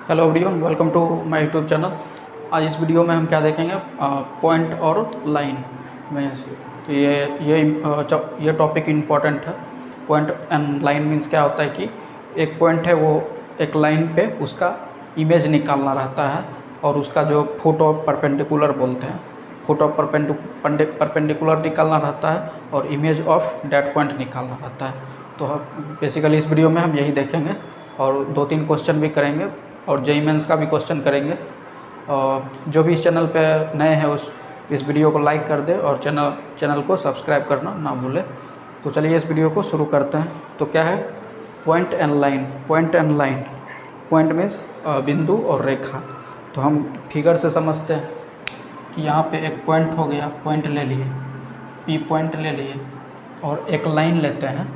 Hello everyone, welcome to my YouTube channel. आज इस video में हम क्या देखेंगे, पॉइंट और लाइन में ये टॉपिक इम्पॉर्टेंट है। पॉइंट एंड लाइन मीन्स क्या होता है कि एक पॉइंट है वो एक लाइन पे उसका इमेज निकालना रहता है और उसका जो फुट ऑफ परपेंडिकुलर बोलते हैं, फुट ऑफ परपेंडिकुलर निकालना रहता है और इमेज ऑफ डेट पॉइंट निकालना रहता है। तो बेसिकली इस वीडियो में हम यही देखेंगे और 2-3 क्वेश्चन भी करेंगे और जेईई मेंस का भी क्वेश्चन करेंगे। जो भी इस चैनल पे नए हैं इस वीडियो को लाइक कर दे और चैनल को सब्सक्राइब करना ना भूले। तो चलिए इस वीडियो को शुरू करते हैं। तो क्या है point and line. Point and line, point means बिंदु और रेखा। तो हम फिगर से समझते हैं कि यहाँ पे एक पॉइंट हो गया, पॉइंट ले लिए, पी पॉइंट ले लिए और एक लाइन लेते हैं,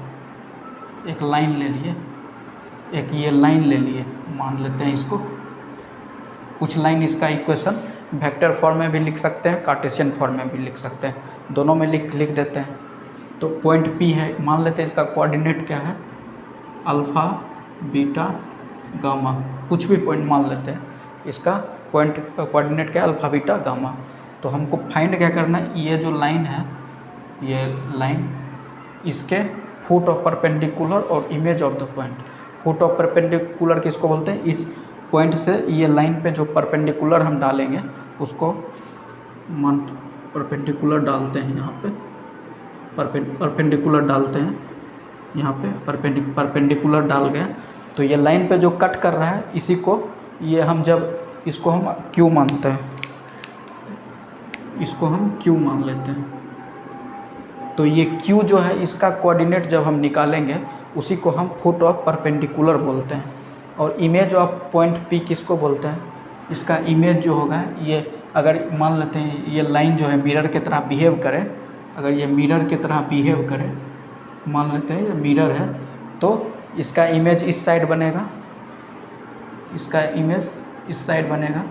एक लाइन ले लिए, एक ये लाइन ले लिए, मान लेते हैं इसको कुछ लाइन। इसका इक्वेशन वेक्टर फॉर्म में भी लिख सकते हैं, कार्टेशियन फॉर्म में भी लिख सकते हैं, दोनों में लिख देते हैं। तो पॉइंट पी है, मान लेते हैं इसका कोऑर्डिनेट क्या है, अल्फ़ा बीटा गामा, कुछ भी पॉइंट मान लेते हैं। इसका पॉइंट कोऑर्डिनेट क्या है, अल्फ़ा बीटा गामा। तो हमको फाइंड क्या करना है, ये जो लाइन है, ये लाइन, इसके फुट ऑफ परपेंडिकुलर और image of the point. Foot of perpendicular किसको बोलते हैं, इस पॉइंट से ये लाइन पे जो परपेंडिकुलर हम डालेंगे उसको मान परपेंडिकुलर डालते हैं, यहाँ पे परपेंडिकुलर डालते हैं, यहाँ पे परपेंडिकुलर डाल गए। तो ये लाइन पे जो कट कर रहा है इसी को ये हम जब इसको हम क्यू मानते हैं, इसको हम क्यू मान लेते हैं। तो ये क्यू जो है इसका कोऑर्डिनेट जब हम निकालेंगे उसी को हम फुट ऑफ परपेंडिकुलर बोलते हैं। और इमेज ऑफ पॉइंट पी किसको बोलते हैं, इसका इमेज जो होगा ये, अगर मान लेते हैं ये लाइन जो है मिरर की तरह बिहेव करे, अगर ये मिरर की तरह बिहेव करे, मान लेते हैं ये मिरर है, तो इसका इमेज इस साइड बनेगा, इसका इमेज इस साइड बनेगा,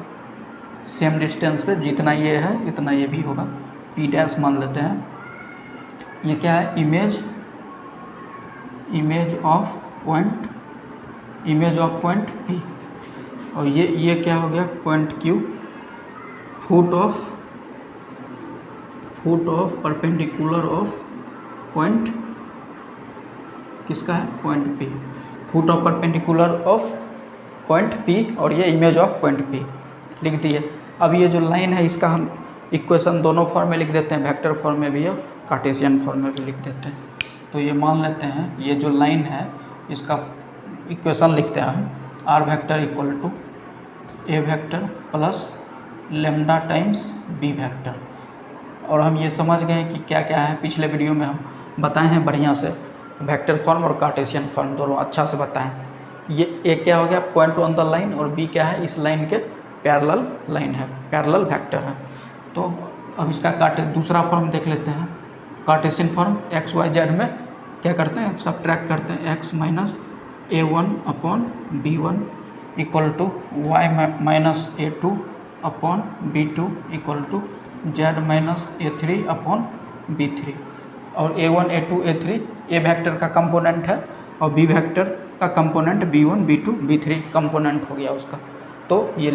सेम डिस्टेंस पे जितना ये है इतना ये भी होगा, पी डैश मान लेते हैं। ये क्या है, इमेज ऑफ पॉइंट पी। और ये क्या हो गया, point Q, foot of perpendicular of point किसका है, point P, foot of perpendicular of point P, और ये इमेज ऑफ पॉइंट पी लिख दिए। अब ये जो लाइन है इसका हम इक्वेशन दोनों फॉर्म में लिख देते हैं, वेक्टर फॉर्म में भी और कार्टेशियन फॉर्म में भी लिख देते हैं। तो ये मान लेते हैं ये जो लाइन है इसका इक्वेशन लिखते हैं हम, R vector equal to A vector plus lambda times B vector. और हम ये समझ गए कि क्या क्या है, पिछले वीडियो में हम बताए हैं बढ़िया से, वेक्टर फॉर्म और कार्टेशियन फॉर्म दोनों अच्छा से बताएं। ये ए क्या हो गया, पॉइंट ऑन द लाइन, और बी क्या है, इस लाइन के पैरेलल लाइन है, पैरेलल वेक्टर है। तो अब इसका दूसरा फॉर्म देख लेते हैं, Cartesian form. X Y Z में क्या करते हैं, सब्ट्रैक्ट करते हैं, X minus a1 upon b1 equal to Y minus a2 upon b2 equal to z minus a3 upon b3। और a1 a2 a3 ए वेक्टर का कंपोनेंट है और b वेक्टर का component b1 b2 b3 component हो गया उसका। तो ये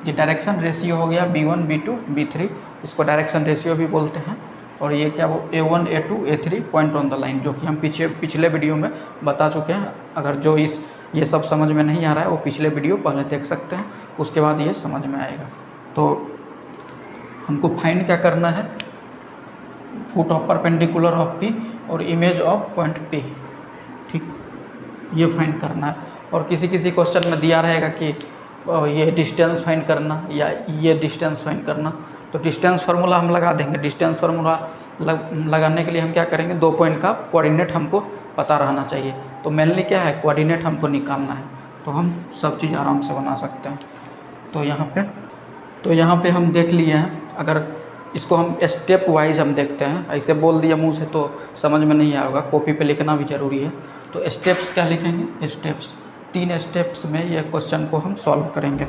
डायरेक्शन रेशियो हो गया b1 b2 b3, इसको डायरेक्शन रेशियो भी बोलते हैं। और ये क्या, वो a1 a2 a3 point on the line, जो कि हम पिछले वीडियो में बता चुके हैं। अगर जो ये सब समझ में नहीं आ रहा है वो पिछले वीडियो पहले देख सकते हैं, उसके बाद ये समझ में आएगा। तो हमको फाइंड क्या करना है, foot of perpendicular of P और इमेज ऑफ पॉइंट पी, ठीक, ये फाइंड करना है। और किसी क्वेश्चन में दिया रहेगा कि ये डिस्टेंस फाइंड करना या ये डिस्टेंस फाइंड करना, तो डिस्टेंस फार्मूला हम लगा देंगे। डिस्टेंस फार्मूला लगाने के लिए हम क्या करेंगे, 2 पॉइंट का कोऑर्डिनेट हमको पता रहना चाहिए। तो मेनली क्या है, कोऑर्डिनेट हमको निकालना है, तो हम सब चीज़ आराम से बना सकते हैं। तो यहाँ पे हम देख लिए हैं। अगर इसको हम स्टेप वाइज हम देखते हैं, ऐसे बोल दिया मुँह से तो समझ में नहीं आएगा, कॉपी पे लिखना भी ज़रूरी है। तो स्टेप्स क्या लिखेंगे, स्टेप्स, 3 स्टेप्स में ये क्वेश्चन को हम सॉल्व करेंगे।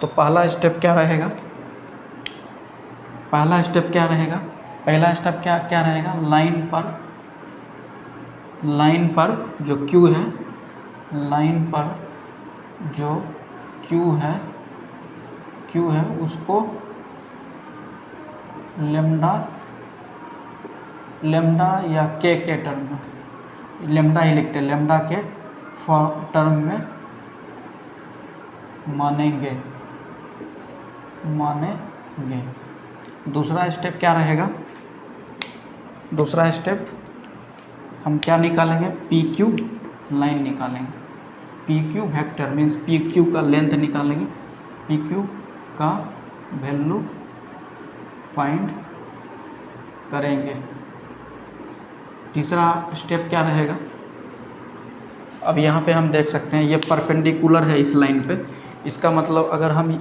तो पहला स्टेप क्या रहेगा, पहला स्टेप क्या रहेगा, लाइन पर जो Q है, लाइन पर जो क्यू है उसको लेम्डा या के टर्म में, लेम्डा ही लिखते हैं, लेम्डा के टर्म में मानेंगे। दूसरा स्टेप क्या रहेगा? दूसरा स्टेप हम क्या निकालेंगे? पी क्यू लाइन निकालेंगे। P Q vector means P Q का लेंथ निकालेंगे, पी क्यू का वैल्यू फाइंड करेंगे। तीसरा स्टेप क्या रहेगा? अब यहाँ पे हम देख सकते हैं ये परपेंडिकुलर है इस लाइन पे, इसका मतलब अगर हम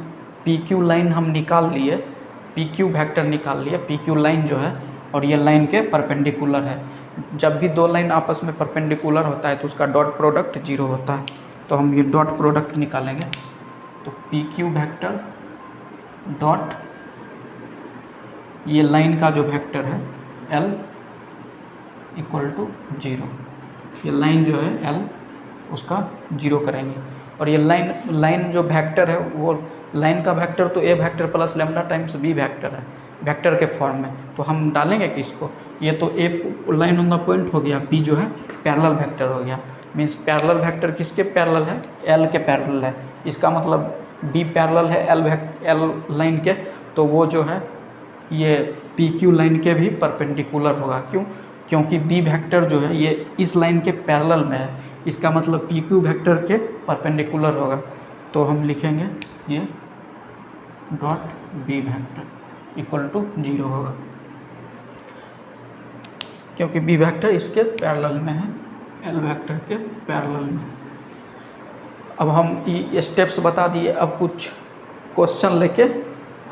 पी क्यू लाइन हम निकाल लिए, पी क्यू वेक्टर निकाल लिए, पी क्यू लाइन जो है और ये लाइन के परपेंडिकुलर है। जब भी दो लाइन आपस में परपेंडिकुलर होता है तो उसका डॉट प्रोडक्ट 0 होता है, तो हम ये डॉट प्रोडक्ट निकालेंगे। तो पी क्यू वेक्टर डॉट ये लाइन का जो वेक्टर है L इक्वल टू 0, ये लाइन जो है L उसका 0 करेंगे। और ये लाइन जो वेक्टर है वो लाइन का वेक्टर तो A vector plus lambda times B vector है, वेक्टर के फॉर्म में। तो हम डालेंगे किसको? ये तो A line on the point हो गया, बी जो है पैरेलल वेक्टर हो गया। मीन्स पैरेलल वेक्टर किसके पैरेलल है? एल के पैरेलल है। इसका मतलब बी पैरेलल है एल लाइन के, तो वो जो है ये पी क्यू लाइन के भी परपेंडिकुलर होगा। क्यों? क्योंकि बी वेक्टर जो है ये इस लाइन के पैरेलल में है, इसका मतलब पी क्यू वेक्टर के परपेंडिकुलर होगा। तो हम लिखेंगे ये dot B vector equal to 0 होगा, क्योंकि बी वेक्टर इसके पैरेलल में है, एल वेक्टर के पैरेलल में। अब हम ये स्टेप्स बता दिए, अब कुछ क्वेश्चन लेके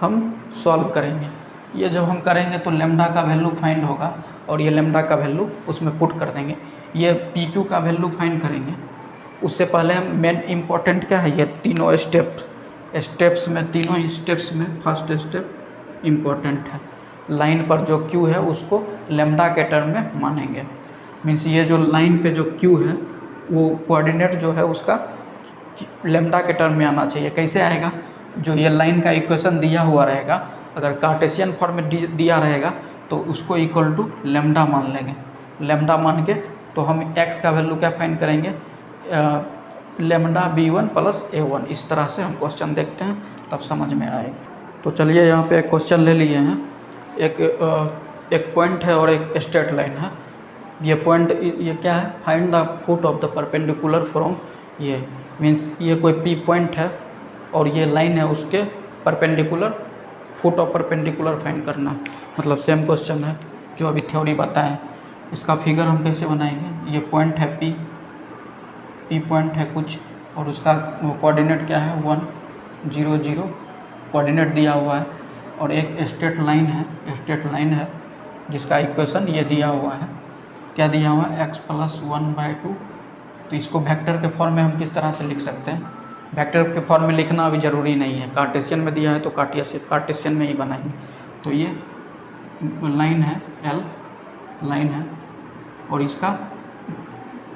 हम सॉल्व करेंगे। ये जब हम करेंगे तो लेम्डा का वैल्यू फाइंड होगा और ये लेम्डा का वैल्यू उसमें पुट कर देंगे। ये पी क्यू का वैल्यू फाइंड करेंगे। उससे पहले हम मेन इम्पॉर्टेंट क्या है, ये तीनों स्टेप्स में फर्स्ट स्टेप इम्पॉर्टेंट है। लाइन पर जो क्यू है उसको लेम्डा के टर्म में मानेंगे। मीन्स ये जो लाइन पे जो क्यू है वो कोऑर्डिनेट जो है उसका लेम्डा के टर्म में आना चाहिए। कैसे आएगा? जो ये लाइन का इक्वेशन दिया हुआ रहेगा, अगर कार्टेशियन फॉर्म में दिया रहेगा तो उसको इक्वल टू लेम्डा मान लेंगे। लेम्डा मान के तो हम x का वैल्यू क्या फाइंड करेंगे? Lambda b1 plus a1। इस तरह से हम क्वेश्चन देखते हैं, तब समझ में आएगा। तो चलिए यहाँ पे एक क्वेश्चन ले लिए हैं। एक पॉइंट है और एक स्ट्रेट लाइन है। ये पॉइंट ये क्या है? Find the foot of the perpendicular from, ये मीन्स ये कोई पी पॉइंट है और ये लाइन है, उसके perpendicular foot of perpendicular find करना। मतलब सेम क्वेश्चन है जो अभी थ्योरी बताएं। इसका फिगर हम कैसे बनाएंगे? ये पॉइंट है पी पॉइंट है कुछ, और उसका कोऑर्डिनेट क्या है? 1 0 0 कोऑर्डिनेट दिया हुआ है। और एक स्ट्रेट लाइन है जिसका इक्वेशन ये दिया हुआ है। क्या दिया हुआ है? x plus 1/2। तो इसको वेक्टर के फॉर्म में हम किस तरह से लिख सकते हैं? वेक्टर के फॉर्म में लिखना अभी ज़रूरी नहीं है, कार्टेशियन में दिया है तो कार्टेशियन में ही बनाएंगे। तो ये लाइन है, L लाइन है और इसका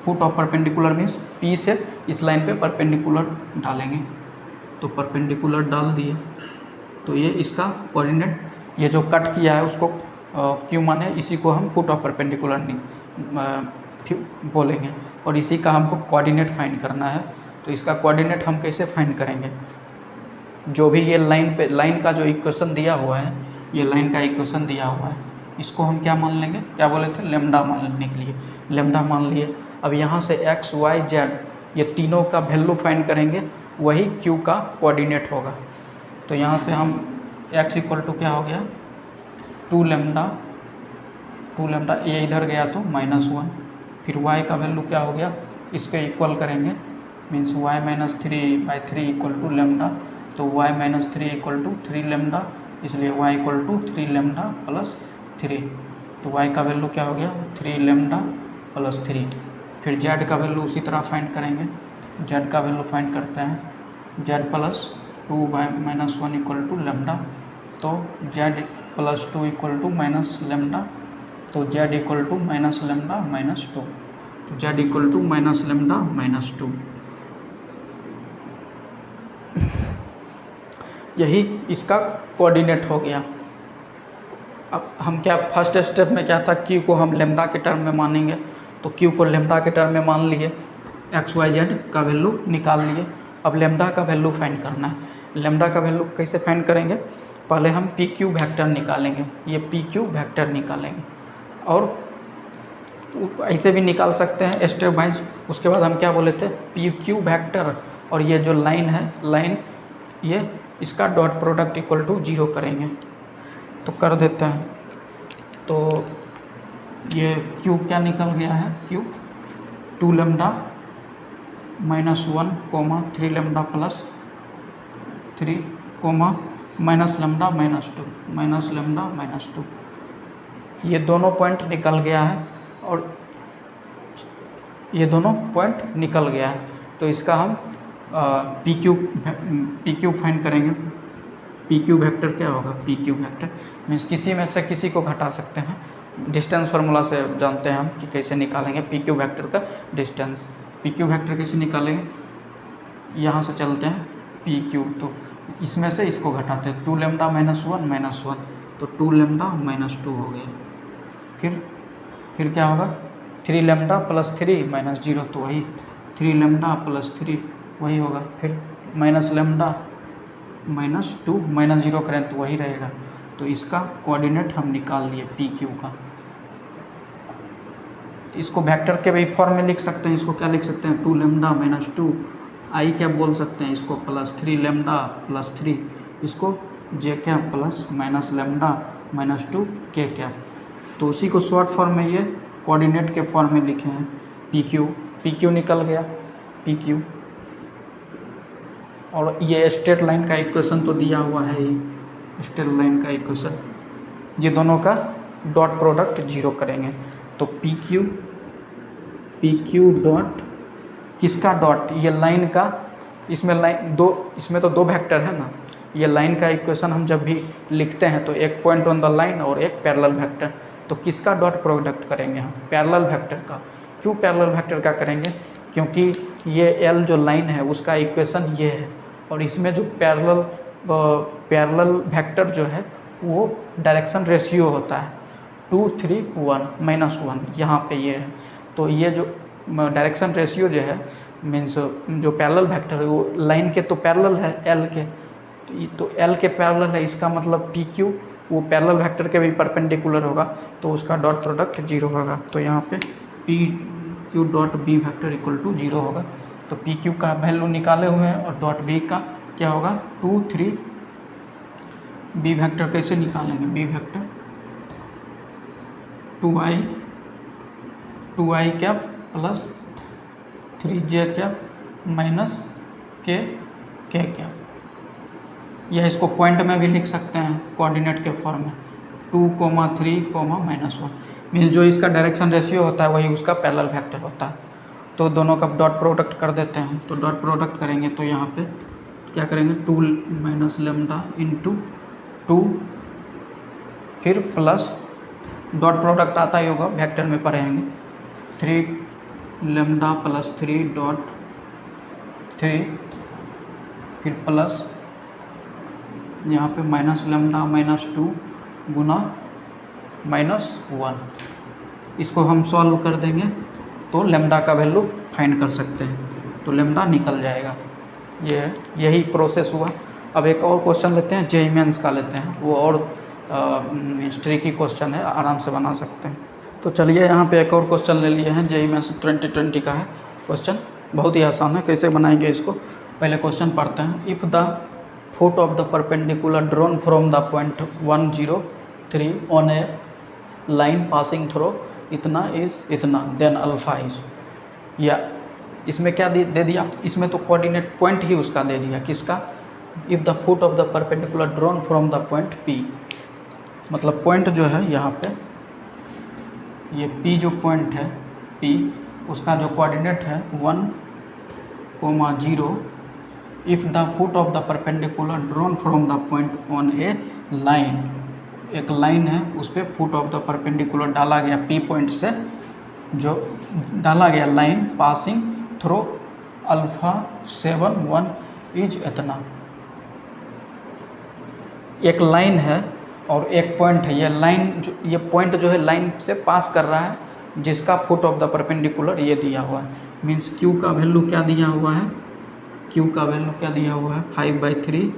foot of perpendicular means P से इस लाइन पे परपेंडिकुलर डालेंगे। तो परपेंडिकुलर डाल दिए तो ये इसका कोऑर्डिनेट, ये जो कट किया है उसको क्यों माने, इसी को हम फुट ऑफ परपेंडिकुलर बोलेंगे। और इसी का हमको कोऑर्डिनेट फाइंड करना है। तो इसका कोऑर्डिनेट हम कैसे फाइंड करेंगे? जो भी ये लाइन का जो इक्वेशन दिया हुआ है, ये लाइन का इक्वेशन दिया हुआ है, इसको हम क्या मान लेंगे? क्या बोले थे? लेम्डा मान लेने के लिए लेम्डा मान लिए। अब यहाँ से x y z ये तीनों का वैल्यू फाइंड करेंगे, वही q का कोऑर्डिनेट होगा। तो यहाँ से हम x इक्वल टू क्या हो गया? 2 लेम्डा, ये इधर गया तो -1। फिर y का वैल्यू क्या हो गया? इसके इक्वल करेंगे, means y minus 3/3 equal to lambda. तो y minus 3 equal to 3 lambda, इसलिए y equal to 3 lambda plus 3। तो y का वैल्यू क्या हो गया? 3 लेम्डा प्लस 3। फिर z का वैल्यू उसी तरह फाइंड करेंगे। z का वैल्यू फाइंड करते हैं, z plus 2/-1 equal to lambda. तो z plus 2 equal to minus lambda, तो z equal to minus lambda -2। तो z equal to minus lambda -2। यही इसका कोऑर्डिनेट हो गया। अब हम क्या फर्स्ट स्टेप में क्या था, क्यू को हम लेमडा के टर्म में मानेंगे, तो क्यू को लेमडा के टर्म में मान लिए, एक्स वाई जेड का वैल्यू निकाल लिए। अब लेमडा का वैल्यू फाइंड करना है। लेमडा का वैल्यू कैसे फाइंड करेंगे, पहले हम पी क्यू वेक्टर निकालेंगे, ये पी क्यू वेक्टर निकालेंगे, और ऐसे भी निकाल सकते हैं स्टेप वाइज। उसके बाद हम क्या बोले थे, पी क्यू वेक्टर और ये जो लाइन है, लाइन ये इसका डॉट प्रोडक्ट इक्वल टू 0 करेंगे, तो कर देते हैं। तो ये क्यू क्या निकल गया है, Q 2 lambda minus 1 comma 3 lambda plus 3 comma minus lambda minus 2, ये दोनों पॉइंट निकल गया है, और ये दोनों पॉइंट निकल गया है। तो इसका हम पी क्यू फाइंड करेंगे। पी क्यू वेक्टर क्या होगा, पी क्यू वेक्टर मीन्स किसी में से किसी को घटा सकते हैं, डिस्टेंस फार्मूला से जानते हैं हम कि कैसे निकालेंगे पी क्यू वेक्टर का डिस्टेंस। पी क्यू वेक्टर कैसे निकालेंगे, यहाँ से चलते हैं पी क्यू, तो इसमें से इसको घटाते हैं, 2 लेमडा माइनस 1, तो 2 लेमडा माइनस 2 हो गया। फिर क्या होगा, 3 लेमडा प्लस 3 माइनस 0, तो वही 3 लेमडा प्लस 3 वही होगा। फिर माइनस लेमडा माइनस 2 माइनस 0 करें तो वही रहेगा। तो इसका कोऑर्डिनेट हम निकाल लिए पी क्यू का। इसको वेक्टर के भी फॉर्म में लिख सकते हैं, इसको क्या लिख सकते हैं, 2 लेमडा माइनस 2 आई क्या बोल सकते हैं इसको, प्लस 3 लेमडा प्लस 3, इसको J cap plus minus lambda minus 2 के कैप। तो उसी को शॉर्ट फॉर्म में ये कोऑर्डिनेट के फॉर्म में लिखे हैं पी क्यू निकल गया पी क्यू। और ये स्ट्रेट लाइन का इक्वेशन तो दिया हुआ है ही, स्ट्रेट लाइन का इक्वेशन, ये दोनों का डॉट प्रोडक्ट 0 करेंगे। तो पी क्यू डॉट किसका डॉट, ये लाइन का, इसमें लाइन दो, इसमें तो 2 वेक्टर है ना, ये लाइन का इक्वेशन हम जब भी लिखते हैं तो एक पॉइंट ऑन द लाइन और एक पैरेलल वेक्टर, तो किसका डॉट प्रोडक्ट करेंगे हम, पैरेलल वेक्टर का। क्यों पैरेलल वेक्टर का करेंगे, क्योंकि ये एल जो लाइन है उसका इक्वेशन ये है, और इसमें जो पैरेलल वेक्टर जो है वो डायरेक्शन रेशियो होता है 2 3 1 -1, यहाँ पे ये है। तो ये जो डायरेक्शन रेशियो जो है मीन्स जो पैरेलल वेक्टर है वो लाइन के तो पैरेलल है एल के, तो एल के पैरेलल है, इसका मतलब पी क्यू वो पैरेलल वेक्टर के भी परपेंडिकुलर होगा, तो उसका डॉट प्रोडक्ट 0 होगा। तो यहाँ पे P Q dot B vector equal to 0 होगा। तो पी क्यू का वैल्यू निकाले हुए हैं, और डॉट बी का क्या होगा 2 3, बी वेक्टर कैसे निकालेंगे, B vector 2i cap plus 3j cap minus K cap, यह इसको पॉइंट में भी लिख सकते हैं कोऑर्डिनेट के फॉर्म में, 2, 3, -1 मीन्स जो इसका डायरेक्शन रेशियो होता है वही उसका पैरेलल वेक्टर होता है। तो दोनों का डॉट प्रोडक्ट कर देते हैं। तो डॉट प्रोडक्ट करेंगे तो यहाँ पे क्या करेंगे, 2 माइनस लेमडा इंटू 2, फिर प्लस डॉट प्रोडक्ट आता ही होगा, वेक्टर में पढ़ेंगे, 3 लेमडा प्लस 3 डॉट 3, फिर प्लस यहाँ पे माइनस लेमडा माइनस 2 गुना -1। इसको हम सॉल्व कर देंगे तो लेमडा का वैल्यू फाइंड कर सकते हैं, तो लेमडा निकल जाएगा। यही प्रोसेस हुआ। अब एक और क्वेश्चन लेते हैं, जेईई मेंस का लेते हैं, वो और हिस्ट्री की क्वेश्चन है, आराम से बना सकते हैं। तो चलिए यहाँ पे एक और क्वेश्चन ले लिए हैं, जेईई मेंस 2020 का है क्वेश्चन, बहुत ही आसान है। कैसे बनाएंगे इसको, पहले क्वेश्चन पढ़ते हैं। If the foot of the perpendicular drawn from the point 1 0 3 on A line passing throw इतना इज़ इतना, देन अल्फा इज, या इसमें क्या दे दिया, इसमें तो कोऑर्डिनेट पॉइंट ही उसका दे दिया, किसका, if the foot of the perpendicular drawn from the point P, मतलब पॉइंट जो है यहाँ पे ये P जो पॉइंट है P, उसका जो कोऑर्डिनेट है 1, 0, if the foot of the perpendicular drawn from the point on A line, एक लाइन है उस पर फुट ऑफ द परपेंडिकुलर डाला गया P पॉइंट से, जो डाला गया line passing throw alpha 7 1 is इतना। एक लाइन है और एक पॉइंट है, ये पॉइंट जो है लाइन से पास कर रहा है, जिसका फुट ऑफ द परपेंडिकुलर ये दिया हुआ है। मीन्स क्यू का वैल्यू क्या दिया हुआ है, क्यू का वैल्यू क्या दिया हुआ है 5/3,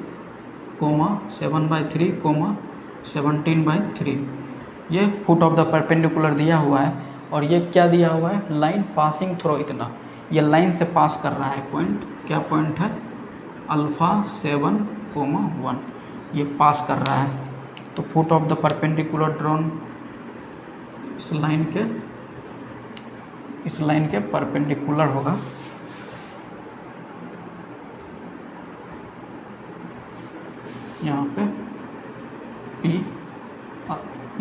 7/3, 17/3, ये फुट ऑफ द परपेंडिकुलर दिया हुआ है। और ये क्या दिया हुआ है, लाइन पासिंग थ्रू इतना, ये लाइन से पास कर रहा है पॉइंट, क्या पॉइंट है अल्फ़ा 7,1, ये पास कर रहा है। तो foot of the perpendicular drawn इस लाइन के परपेंडिकुलर होगा। यहाँ पे पी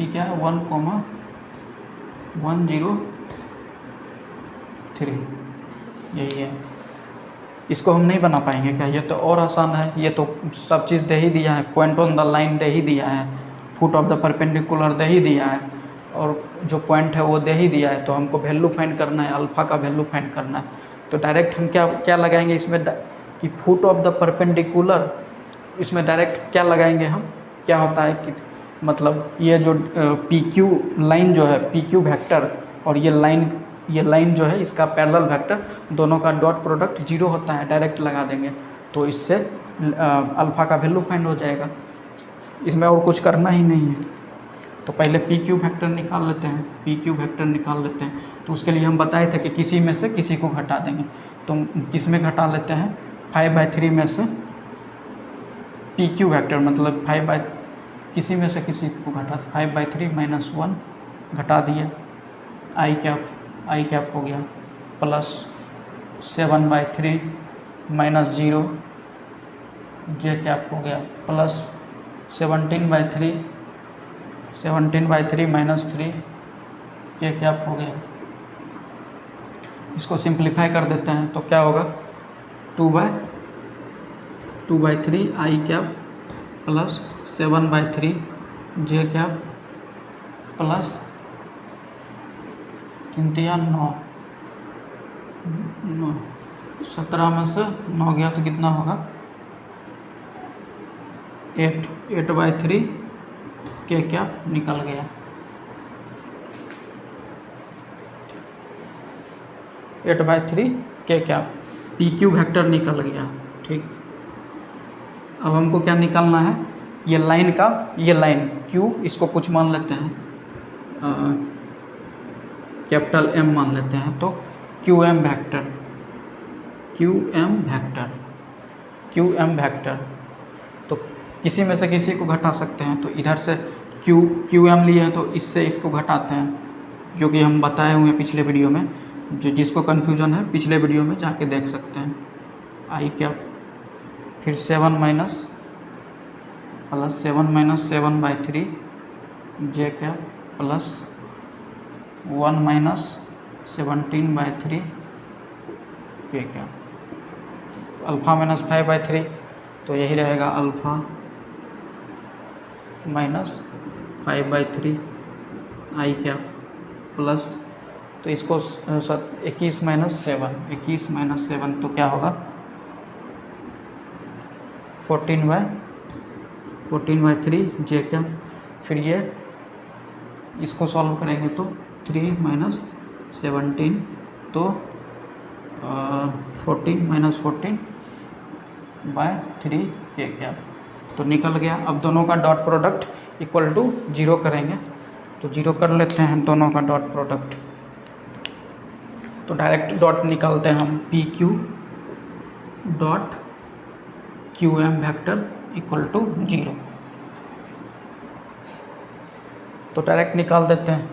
क्या है 1,103, यही है। इसको हम नहीं बना पाएंगे क्या, ये तो और आसान है, ये तो सब चीज़ दे ही दिया है, पॉइंट ऑन द लाइन दे ही दिया है, फुट ऑफ द परपेंडिकुलर दे ही दिया है, और जो पॉइंट है वो दे ही दिया है। तो हमको वैल्यू फाइंड करना है, अल्फ़ा का वैल्यू फाइंड करना है। तो डायरेक्ट हम क्या लगाएंगे इसमें कि फुट ऑफ द परपेंडिकुलर, इसमें डायरेक्ट क्या लगाएंगे हम, क्या होता है कि मतलब ये जो पी क्यू लाइन जो है, पी क्यू वेक्टर और ये लाइन जो है, इसका पैरेलल वेक्टर, दोनों का डॉट प्रोडक्ट 0 होता है, डायरेक्ट लगा देंगे तो इससे अल्फ़ा का वैल्यू फाइंड हो जाएगा। इसमें और कुछ करना ही नहीं है। तो पहले पी क्यू वेक्टर निकाल लेते हैं, पी क्यू वेक्टर निकाल लेते हैं। तो उसके लिए हम बताए थे कि किसी में से किसी को घटा देंगे। तो किस में घटा लेते हैं, 5/3 में से पी क्यू वेक्टर, मतलब किसी में से किसी को घटा, 5/3 - 1 घटा दिए, आई कैप हो गया, प्लस 7/3 - 0 जे कैप हो गया, प्लस 17/3 - 3 के कैप हो गया। इसको सिंप्लीफाई कर देते हैं तो क्या होगा, 2/3 आई कैप प्लस 7/3 जे कैप प्लस 3 - 9, 17 में से 9 गया तो कितना होगा 8/3 के कैप निकल गया। 8/3 के कैप पी क्यू वेक्टर निकल गया। ठीक, अब हमको क्या निकालना है, ये लाइन क्यू, इसको कुछ मान लेते हैं, कैपिटल एम मान लेते हैं। तो क्यू एम वेक्टर, तो किसी में से किसी को घटा सकते हैं। तो इधर से क्यू एम लिए हैं तो इससे इसको घटाते हैं, जो कि हम बताए हुए हैं पिछले वीडियो में। जिसको कन्फ्यूजन है पिछले वीडियो में जाके देख सकते हैं। आई कैप फिर 7 - 7/3 जे कैप प्लस 1 - 17/3 के कैप, अल्फ़ा - 5/3, तो यही रहेगा अल्फ़ा - 5/3 आई कैप प्लस, तो इसको 21 - 7 तो क्या होगा 14/3 जे कैप। फिर ये इसको सॉल्व करेंगे तो 3 - 17 तो 14/3 के कैप, तो निकल गया। अब दोनों का डॉट प्रोडक्ट इक्वल टू 0 करेंगे, तो 0 कर लेते हैं दोनों का डॉट प्रोडक्ट। तो डायरेक्ट डॉट निकालते हैं हम, P Q dot Q M vector equal to 0, तो डायरेक्ट निकाल देते हैं,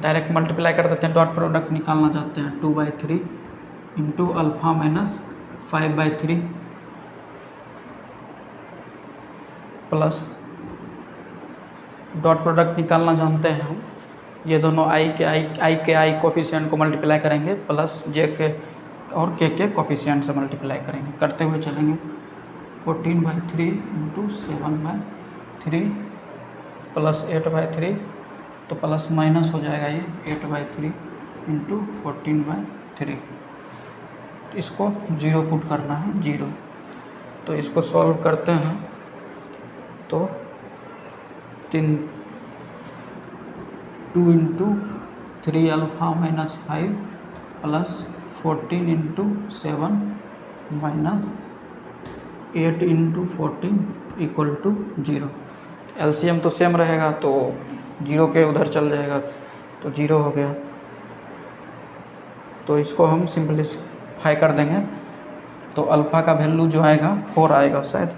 डायरेक्ट मल्टीप्लाई कर देते हैं, डॉट प्रोडक्ट निकालना चाहते हैं। 2/3 into alpha - 5/3 plus dot product निकालना जानते हैं हम, ये दोनों आई के कोफिशिएंट को मल्टीप्लाई करेंगे, प्लस जे के और के कोफिशिएंट से मल्टीप्लाई करेंगे, करते हुए चलेंगे। 14/3 इंटू 7/3 प्लस 8/3, तो प्लस माइनस हो जाएगा ये 8/3 इंटू 14/3, इसको 0 पुट करना है, 0। तो इसको सॉल्व करते हैं तो 2 into 3 alpha minus 5 plus 14 into 7 minus 8 into 14 equal to 0। LCM तो सेम रहेगा तो 0 के उधर चल जाएगा तो 0 हो गया। तो इसको हम सिंपलीफाई कर देंगे तो अल्फ़ा का वैल्यू जो आएगा 4 आएगा, शायद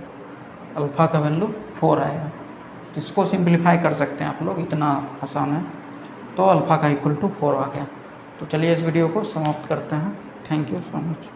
अल्फ़ा का वैल्यू 4 आएगा। तो इसको सिंपलीफाई कर सकते हैं आप लोग, इतना आसान है। तो अल्फ़ा का इक्वल टू 4 आ गया। तो चलिए इस वीडियो को समाप्त करते हैं। Thank you so much.